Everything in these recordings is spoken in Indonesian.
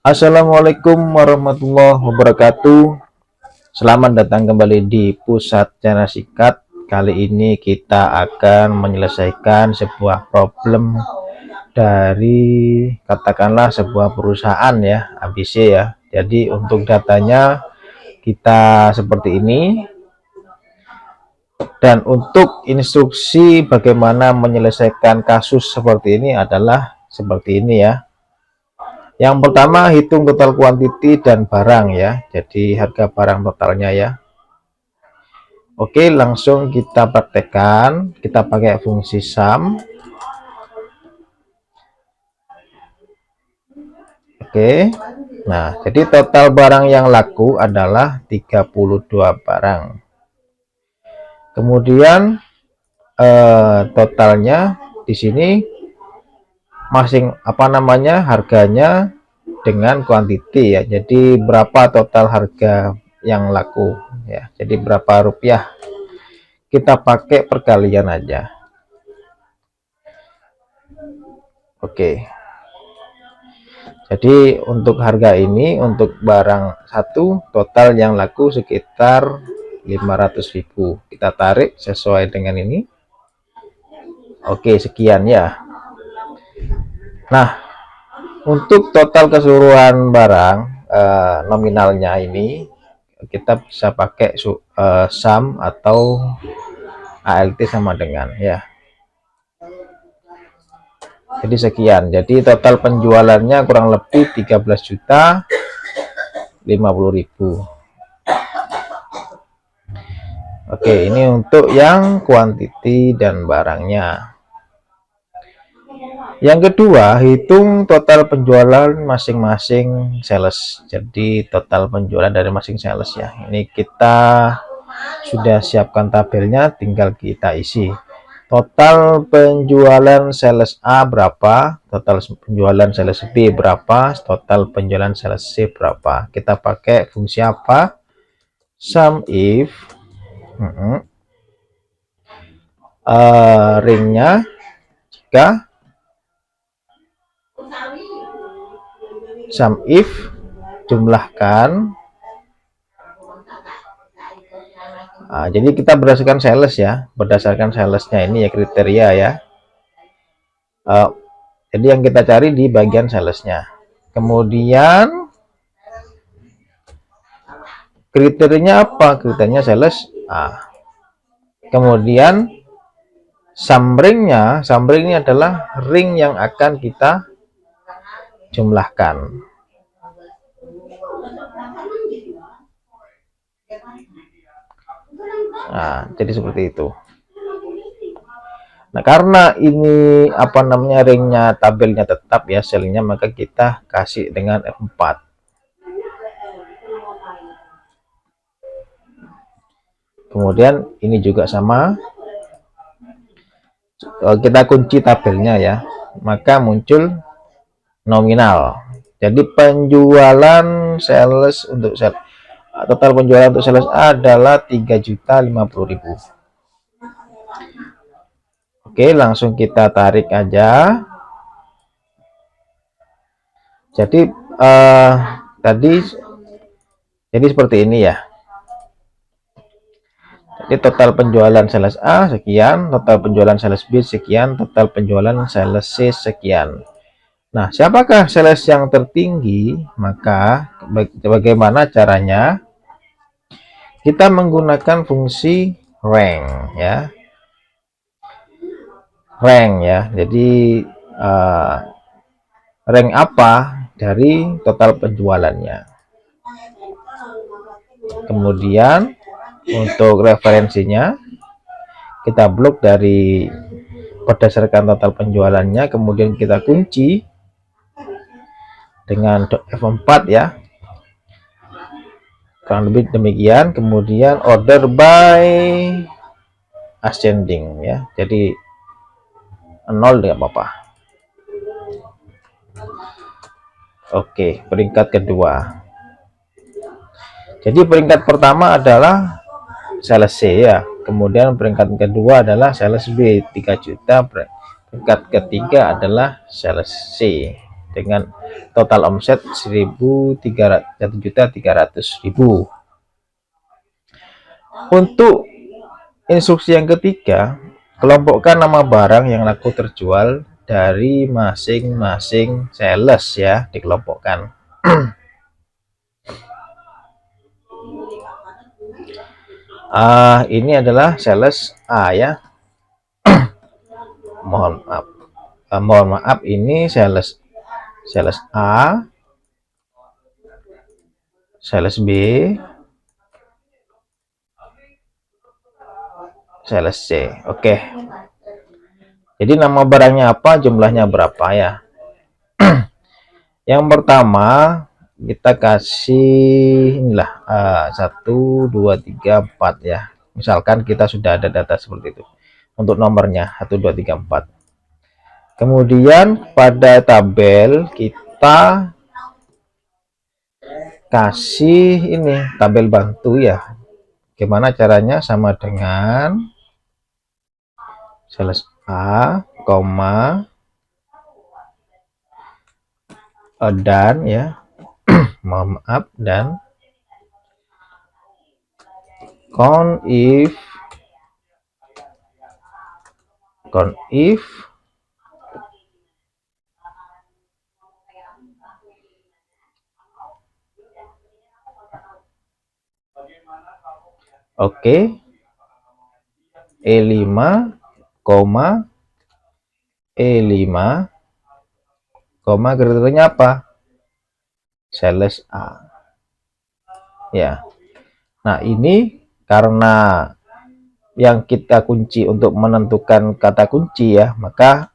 Assalamualaikum warahmatullahi wabarakatuh. Selamat datang kembali di Pusat Cara Sikat. Kali ini kita akan menyelesaikan sebuah problem dari katakanlah sebuah perusahaan ya, ABC ya. Jadi untuk datanya kita seperti ini. Dan untuk instruksi bagaimana menyelesaikan kasus seperti ini adalah seperti ini ya. Yang pertama, hitung total quantity dan barang ya. Jadi harga barang totalnya ya. Oke, langsung kita praktekkan. Kita pakai fungsi sum. Oke. Nah, jadi total barang yang laku adalah 32 barang. Kemudian totalnya di sini harganya dengan quantity ya. Jadi berapa total harga yang laku ya. Jadi berapa rupiah. Kita pakai perkalian aja. Oke. Jadi untuk harga ini untuk barang satu total yang laku sekitar 500.000. Kita tarik sesuai dengan ini. Oke, sekian ya. Nah, untuk total keseluruhan barang nominalnya ini kita bisa pakai sum atau ALT sama dengan ya. Jadi sekian. Jadi total penjualannya kurang lebih 13.050.000. Oke, ini untuk yang quantity dan barangnya. Yang kedua, hitung total penjualan masing-masing sales. Jadi total penjualan dari masing sales ya. Ini kita sudah siapkan tabelnya, tinggal kita isi. Total penjualan sales A berapa, total penjualan sales B berapa, total penjualan sales C berapa. Kita pakai fungsi apa? Sum if ringnya jika sum if jumlahkan. Jadi kita berdasarkan sales ya, berdasarkan salesnya ini ya, kriteria ya. Jadi yang kita cari di bagian salesnya. Kemudian kriterianya apa? Kriterianya sales A. Kemudian sum ringnya adalah ring yang akan kita jumlahkan. Nah, jadi seperti itu. Nah, karena ini ringnya tabelnya tetap ya, selnya, maka kita kasih dengan F4. Kemudian ini juga sama. Kita kunci tabelnya ya, maka muncul nominal. Jadi penjualan sales untuk total penjualan untuk sales A adalah 3.050.000. Oke, langsung kita tarik aja. Jadi jadi seperti ini ya. Jadi total penjualan sales A sekian, total penjualan sales B sekian, total penjualan sales C sekian. Nah, siapakah sales yang tertinggi? Maka bagaimana caranya? Kita menggunakan fungsi rank ya. Rank ya. Jadi rank apa dari total penjualannya. Kemudian untuk referensinya kita blok dari berdasarkan total penjualannya, kemudian kita kunci dengan F4 ya, kurang lebih demikian. Kemudian order by ascending ya, jadi 0 tidak apa-apa. Oke, peringkat kedua. Jadi peringkat pertama adalah sales C ya, kemudian peringkat kedua adalah sales B 3 juta, peringkat ketiga adalah sales C. dengan total omset 1.300.000. Untuk instruksi yang ketiga, kelompokkan nama barang yang laku terjual dari masing-masing sales ya, dikelompokkan. Ini adalah sales A ya. Mohon maaf, ini sales A, sales B, sales C. Oke. Jadi nama barangnya apa, jumlahnya berapa ya. Yang pertama kita kasih inilah 1 2 3 4 ya. Misalkan kita sudah ada data seperti itu untuk nomornya 1 2 3 4. Kemudian pada tabel kita kasih ini tabel bantu ya. Gimana caranya? Sama dengan sales A, dan ya mohon maaf, dan count if oke, E5, kriterianya apa? Sales A ya. Nah ini karena yang kita kunci untuk menentukan kata kunci ya, maka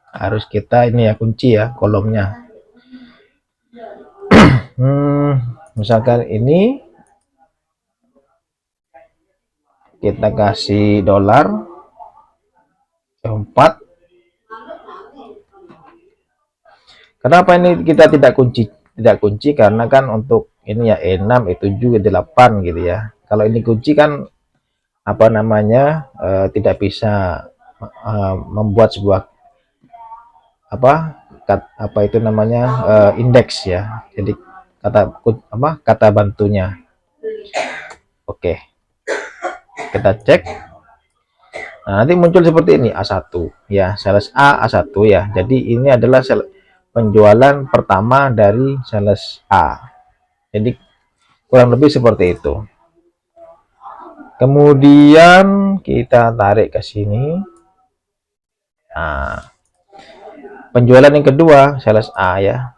harus kita ini ya kunci ya kolomnya. Misalkan ini kita kasih $4. Kenapa ini kita tidak kunci? Karena kan untuk ini ya E6, E7, E8 gitu ya. Kalau ini kunci kan apa namanya tidak bisa membuat sebuah apa itu namanya indeks ya. Jadi kata bantunya. Oke. Kita cek. Nah, nanti muncul seperti ini A1 ya, sales A1 ya. Jadi ini adalah penjualan pertama dari sales A. Jadi kurang lebih seperti itu. Kemudian kita tarik ke sini. Nah, penjualan yang kedua sales A ya.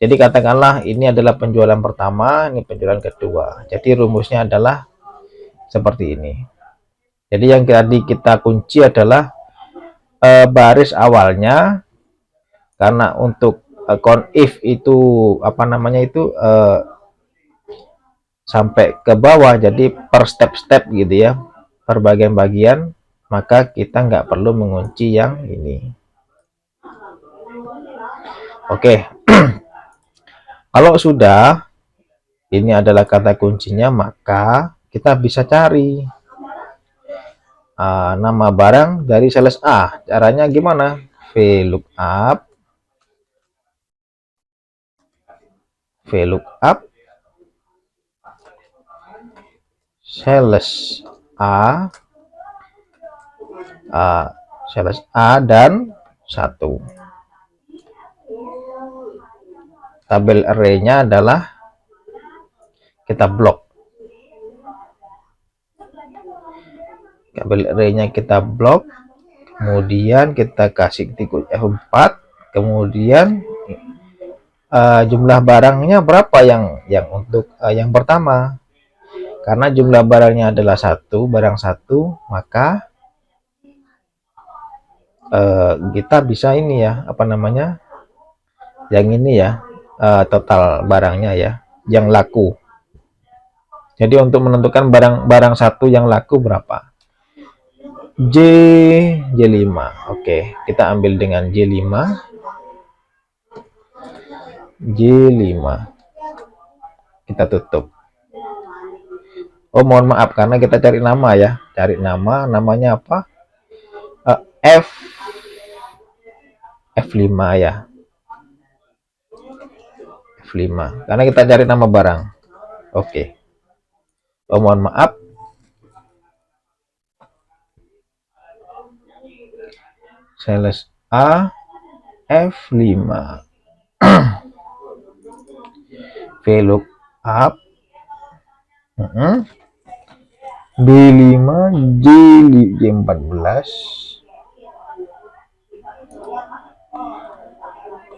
Jadi katakanlah ini adalah penjualan pertama, ini penjualan kedua. Jadi rumusnya adalah seperti ini. Jadi yang tadi kita kunci adalah baris awalnya, karena untuk count if itu apa namanya itu sampai ke bawah, jadi per step-step gitu ya, per bagian-bagian, maka kita nggak perlu mengunci yang ini. Oke. Kalau sudah ini adalah kata kuncinya, maka kita bisa cari nama barang dari sales A. Caranya gimana? VLOOKUP sales A dan 1. Tabel array-nya adalah kita blok. Tabel array-nya kita blok, kemudian kita kasih titik F4, kemudian jumlah barangnya berapa yang untuk yang pertama. Karena jumlah barangnya adalah barang 1, maka kita bisa ini ya, apa namanya, yang ini ya, total barangnya ya, yang laku. Jadi untuk menentukan barang 1 yang laku berapa, J5. Oke, kita ambil dengan J5. Kita tutup. Oh mohon maaf, karena kita cari nama ya, namanya apa, F5 ya. F5 karena kita cari nama barang. Oke. Oh, mohon maaf. Sales A F5 VLOOKUP B5 J14.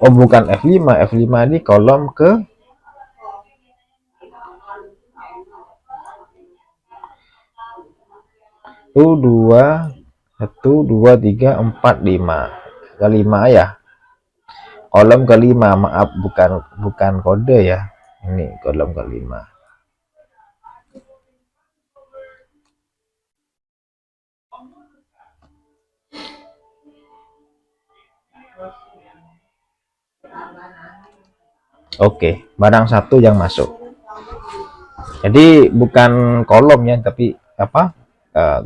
Oh, bukan F5. F5 ini kolom ke 1 2 1 2 3 4 5 kelima ya, kolom kelima. Maaf, bukan kode ya, ini kolom kelima. Oke, barang satu yang masuk. Jadi bukan kolomnya, tapi apa?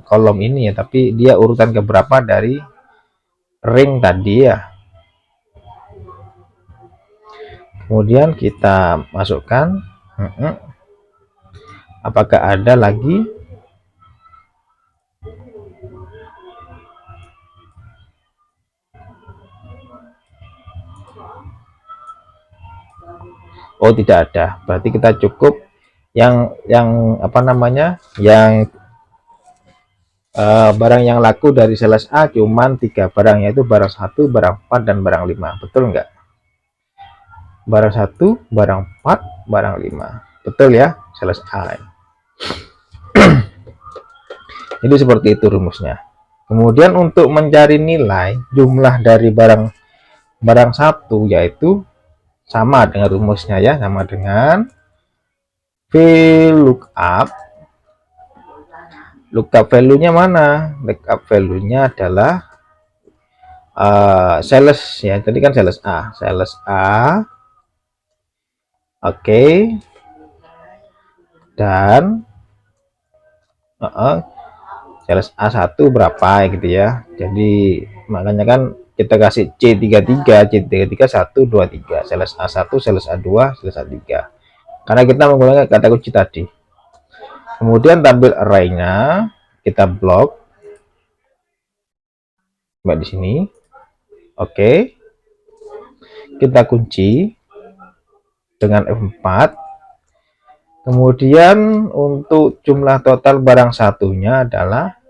Kolom ini ya, tapi dia urutan keberapa dari ring tadi ya. Kemudian kita masukkan. Apakah ada lagi? Oh, tidak ada. Berarti kita cukup yang apa namanya, yang barang yang laku dari sales A cuman 3 barang, yaitu barang 1, barang 4, dan barang 5. Betul enggak? Barang 1, barang 4, barang 5. Betul ya, sales A. Jadi seperti itu rumusnya. Kemudian untuk mencari nilai jumlah dari barang satu, yaitu sama dengan rumusnya ya, sama dengan VLOOKUP. Lookup value-nya mana? Lookup value-nya adalah sales ya. Tadi kan sales A. Oke. Dan sales A1 berapa gitu ya. Jadi makanya kan kita kasih C33 1 2 3, sales A1, sales A2, sales A3, karena kita menggunakan kata kunci tadi. Kemudian tampil array-nya kita blok di sini. Oke, kita kunci dengan F4. Kemudian untuk jumlah total barang satunya adalah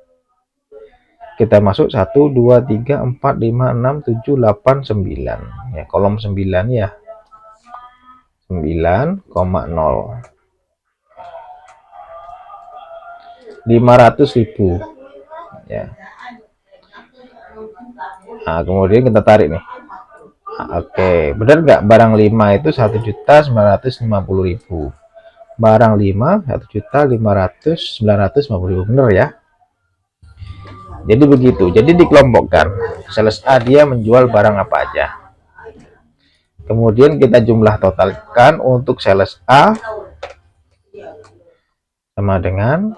kita masuk 1 2 3 4 5 6 7 8 9 ya, kolom 9 ya, 9,0 500.000 ya. Nah, kemudian kita tarik nih. Oke, benar nggak? Barang 5 itu 1.950.000, barang 5 1.500.950.000, bener ya. Jadi begitu. Jadi dikelompokkan. Sales A dia menjual barang apa aja. Kemudian kita jumlah totalkan. Untuk sales A sama dengan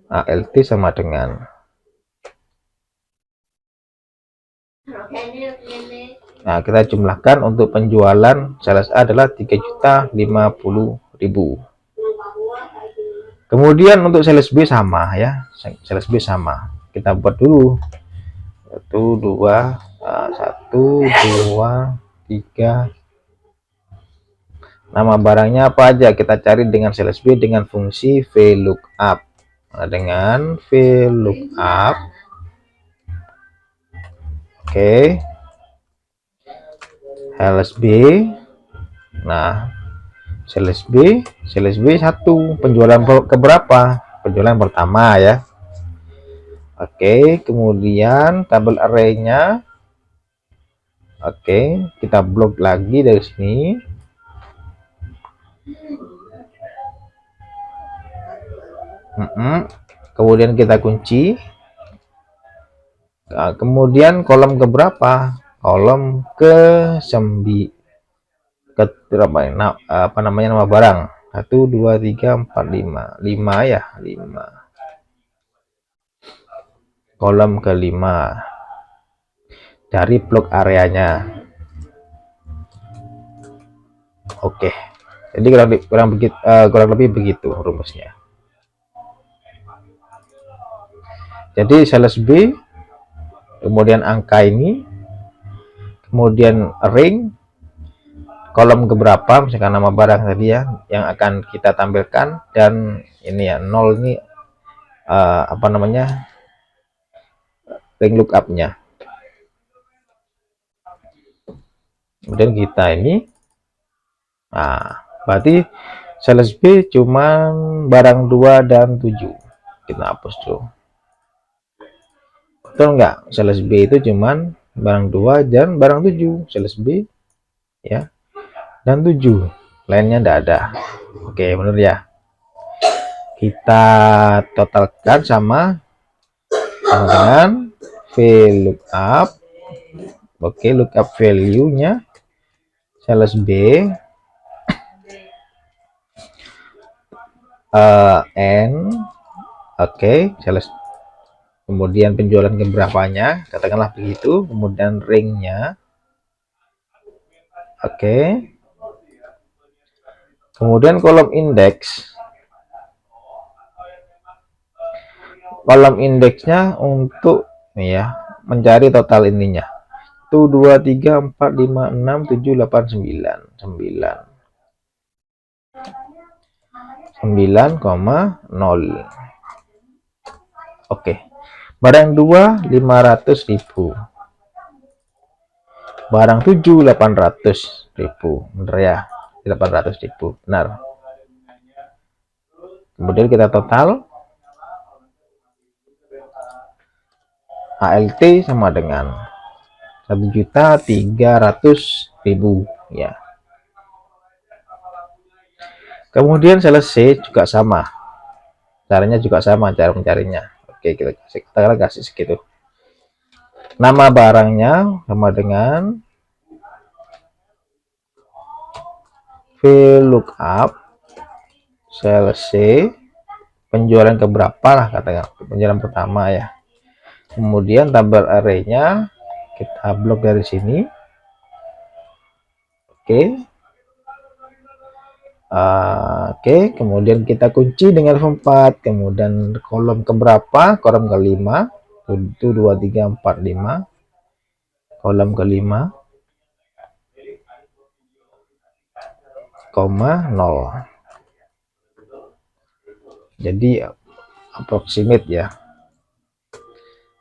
ALT sama dengan, nah kita jumlahkan. Untuk penjualan sales A adalah 3.050.000. Kemudian untuk sales B sama ya, sales B sama. Kita buat dulu 1 2 3. Nama barangnya apa aja kita cari dengan sales B dengan fungsi VLOOKUP. Nah, dengan VLOOKUP, oke, sales B. Nah, sales B 1, penjualan keberapa? Penjualan pertama ya. Oke, kemudian tabel array-nya. Oke, kita blok lagi dari sini. Kemudian kita kunci. Nah, kemudian kolom keberapa? Kolom ke 9, ke berapa? Nah, apa namanya, nama barang 1 2 3 4 5 ya, 5. Kolom ke-5 dari blok areanya. Oke, jadi kurang lebih begitu rumusnya. Jadi sales B, kemudian angka ini, kemudian ring, kolom keberapa, misalkan nama barang tadi ya, yang akan kita tampilkan, dan ini ya 0 ini apa namanya, ring lookupnya. Kemudian kita ini, nah berarti sales B cuman barang 2 dan 7. Kita hapus dulu. Betul enggak? Sales B itu cuman barang 2 dan barang 7. Sales B ya dan 7. Lainnya enggak ada. Oke, benar ya. Kita totalkan sama dengan VLOOKUP. Oke, lookup value-nya sales B N. Oke, sales, kemudian penjualan keberapanya, katakanlah begitu, kemudian ringnya. Oke, kemudian kolom indeks, untuk nih ya, mencari total ininya itu 2, 3, 4, 5, 6, 7, 8, 9,0. Oke, barang 2 500.000, barang 7 800.000, bener ya, 800.000 benar. Kemudian kita total ALT sama dengan 1.300.000 ya. Kemudian sales C juga sama, caranya juga sama, cara mencarinya. Oke, kita kasih segitu. Nama barangnya sama dengan VLOOKUP sales C, penjualan keberapa lah katakan, penjualan pertama ya. Kemudian tabel arraynya kita blok dari sini. Oke, kemudian kita kunci dengan 4, kemudian kolom keberapa, kolom kelima, itu 2, 3, 4, 5, kolom kelima, 0. Jadi approximate ya,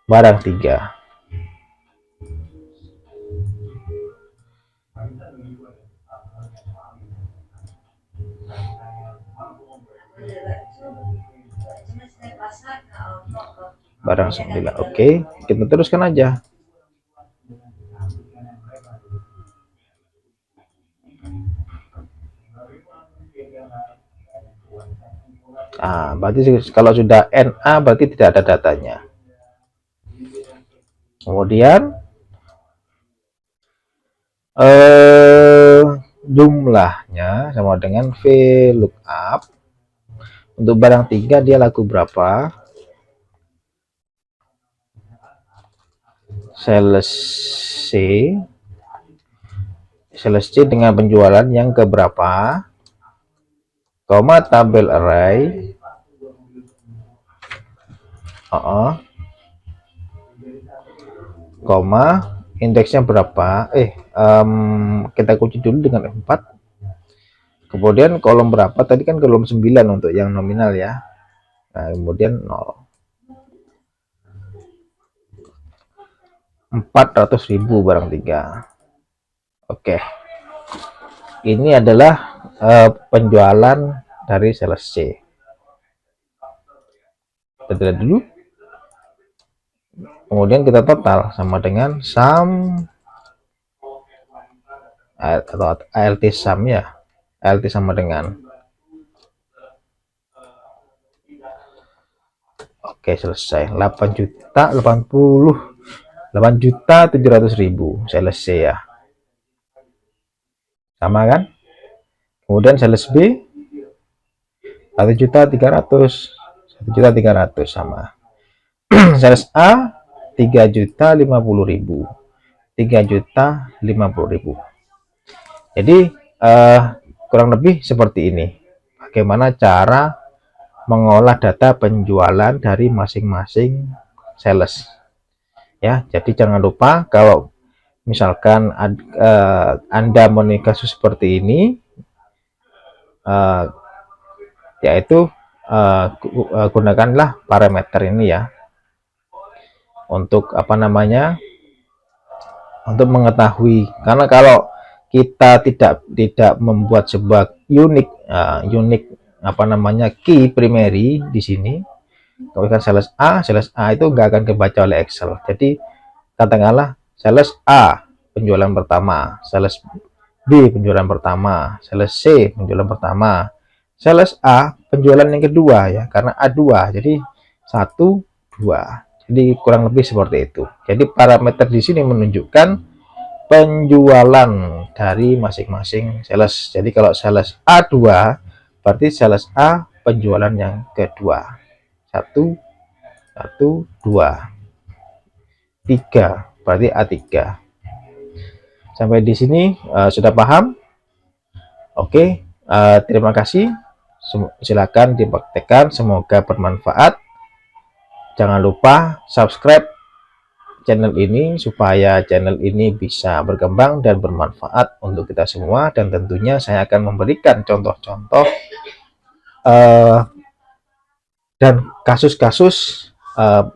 barang 3. Barang 9. Oke, kita teruskan aja. Berarti kalau sudah NA berarti tidak ada datanya. Kemudian jumlahnya sama dengan VLOOKUP. Untuk barang 3 dia laku berapa? Sales C dengan penjualan yang keberapa, koma tabel array, koma indeksnya berapa, kita kunci dulu dengan F4. Kemudian kolom berapa, tadi kan kolom 9 untuk yang nominal ya. Nah, kemudian 0. 400.000 barang 3. Oke, ini adalah penjualan dari sales C. Kita lihat dulu. Kemudian kita total sama dengan sum atau ALT sum ya. ALT sama dengan, oke, selesai. 8.700.000 sales C ya. Sama kan? Kemudian sales B 1.300.000, 1.300.000 sama. Sales A 3.050.000, 3.050.000. Jadi kurang lebih seperti ini bagaimana cara mengolah data penjualan dari masing-masing sales ya. Jadi jangan lupa kalau misalkan Anda menemui kasus seperti ini, yaitu gunakanlah parameter ini ya untuk apa namanya, untuk mengetahui. Karena kalau kita tidak membuat sebuah unik apa namanya key primary di sini, kalau kan sales A itu nggak akan kebaca oleh Excel. Jadi katakanlah sales A penjualan pertama, sales B penjualan pertama, sales C penjualan pertama, sales A penjualan yang kedua ya, karena A2 jadi 1 2. Jadi kurang lebih seperti itu. Jadi parameter di sini menunjukkan penjualan dari masing-masing sales. Jadi kalau sales A2 berarti sales A penjualan yang kedua 1 1 2 3 berarti A3. Sampai di sini sudah paham? Oke, terima kasih. Silakan dipraktekkan, semoga bermanfaat. Jangan lupa subscribe channel ini supaya channel ini bisa berkembang dan bermanfaat untuk kita semua, dan tentunya saya akan memberikan contoh-contoh dan kasus-kasus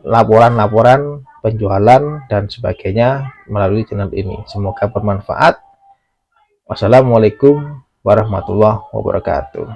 laporan-laporan penjualan dan sebagainya melalui channel ini. Semoga bermanfaat. Wassalamualaikum warahmatullahi wabarakatuh.